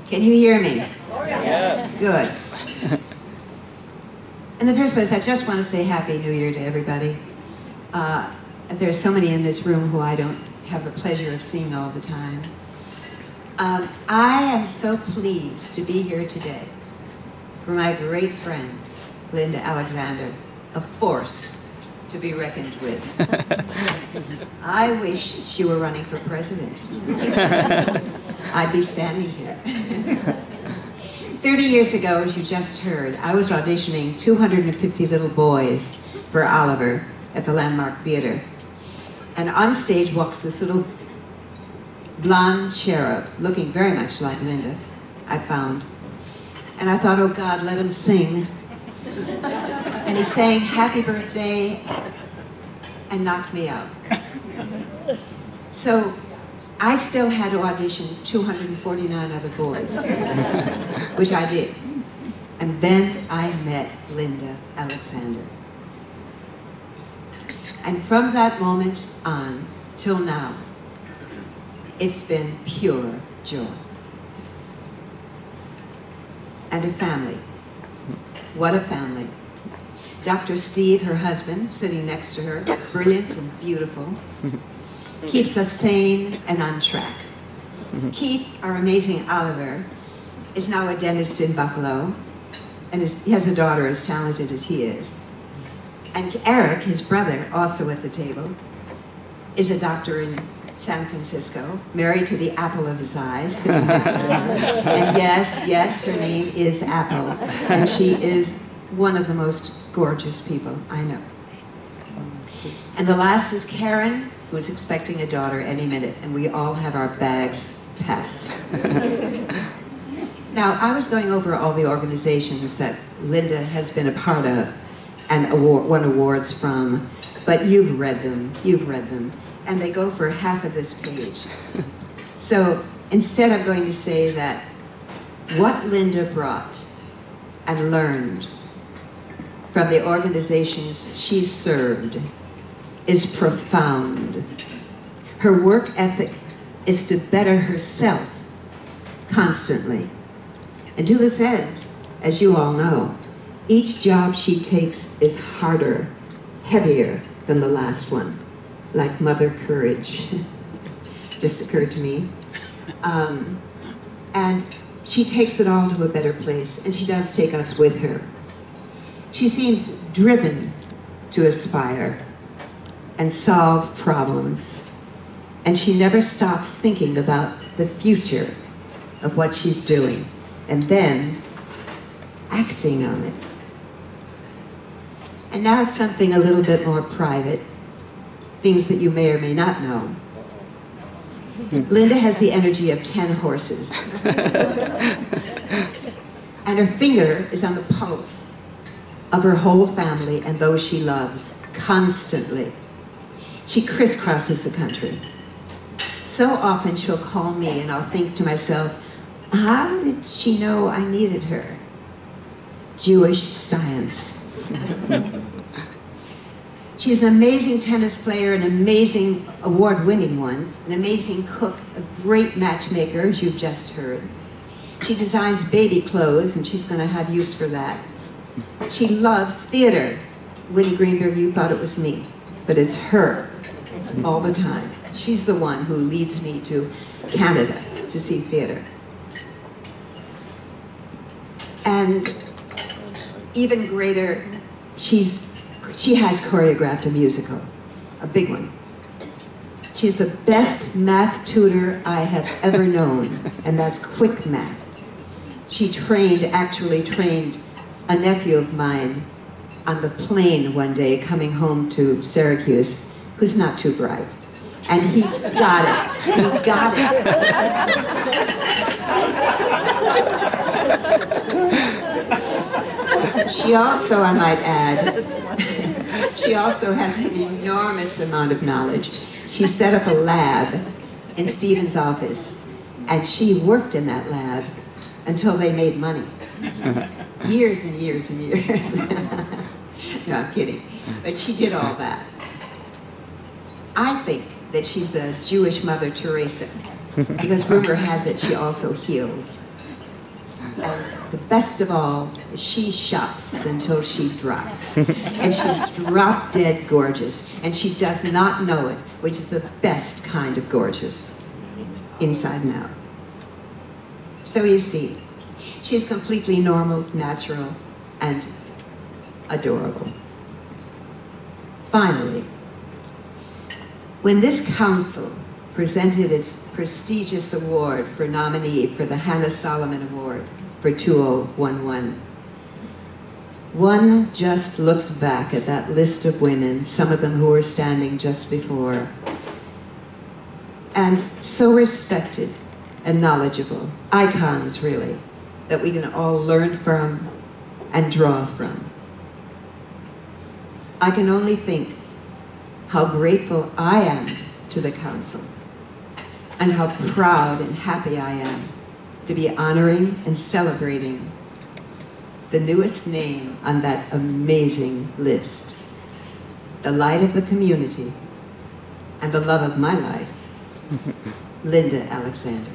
Can you hear me? Yes. Good. In the first place, I just want to say Happy New Year to everybody. There's so many in this room who I don't have the pleasure of seeing all the time. I am so pleased to be here today for my great friend, Linda Alexander, a force to be reckoned with. I wish she were running for president. I'd be standing here. 30 years ago, as you just heard, I was auditioning 250 little boys for Oliver at the Landmark Theater. And on stage walks this little blonde cherub, looking very much like Linda, I found. And I thought, oh God, let him sing. And he sang Happy Birthday and knocked me out. So I still had to audition 249 other boys, which I did. And then I met Linda Alexander. And from that moment on till now, it's been pure joy. And a family. What a family. Dr. Steve, her husband, sitting next to her, brilliant and beautiful, keeps us sane and on track. Keith, our amazing Oliver, is now a dentist in Buffalo, and he has a daughter as talented as he is. And Eric, his brother, also at the table, is a doctor in San Francisco, married to the apple of his eye, sitting next to her. And yes, her name is Apple, and she is one of the most gorgeous people I know. And the last is Karen, who's expecting a daughter any minute, and we all have our bags packed. Now, I was going over all the organizations that Linda has been a part of and won awards from, but you've read them, and they go for half of this page. So instead, I'm going to say that what Linda brought and learned from the organizations she served is profound. Her work ethic is to better herself constantly. And to this end, as you all know, each job she takes is harder, heavier than the last one, like Mother Courage, just occurred to me. And she takes it all to a better place, and she does take us with her. She seems driven to aspire and solve problems, and she never stops thinking about the future of what she's doing, and then acting on it. And now something a little bit more private, things that you may or may not know. Linda has the energy of 10 horses. And her finger is on the pulse of her whole family and those she loves, constantly. She crisscrosses the country. So often she'll call me and I'll think to myself, how did she know I needed her? Jewish science. She's an amazing tennis player, an amazing award-winning one, an amazing cook, a great matchmaker, as you've just heard. She designs baby clothes, and she's going to have use for that. She loves theater. Winnie Greenberg, you thought it was me, but it's her all the time. She's the one who leads me to Canada to see theater. And even greater, she has choreographed a musical, a big one. She's the best math tutor I have ever known, and that's quick math. She actually trained a nephew of mine on the plane one day coming home to Syracuse, who's not too bright. And he got it. He got it. She also, I might add, she also has an enormous amount of knowledge. She set up a lab in Stephen's office, and she worked in that lab until they made money. Years and years and years. No, I'm kidding. But she did all that. I think that she's the Jewish Mother Teresa, because rumor has it she also heals. And the best of all, she shops until she drops. And she's drop dead gorgeous, and she does not know it, which is the best kind of gorgeous, inside and out. So you see, she's completely normal, natural, and adorable. Finally, when this council presented its prestigious award for nominee for the Hannah Solomon Award for 2011, one just looks back at that list of women, some of them who were standing just before, and so respected and knowledgeable, icons really, that we can all learn from and draw from. I can only think how grateful I am to the council and how proud and happy I am to be honoring and celebrating the newest name on that amazing list, the light of the community and the love of my life, Linda Alexander.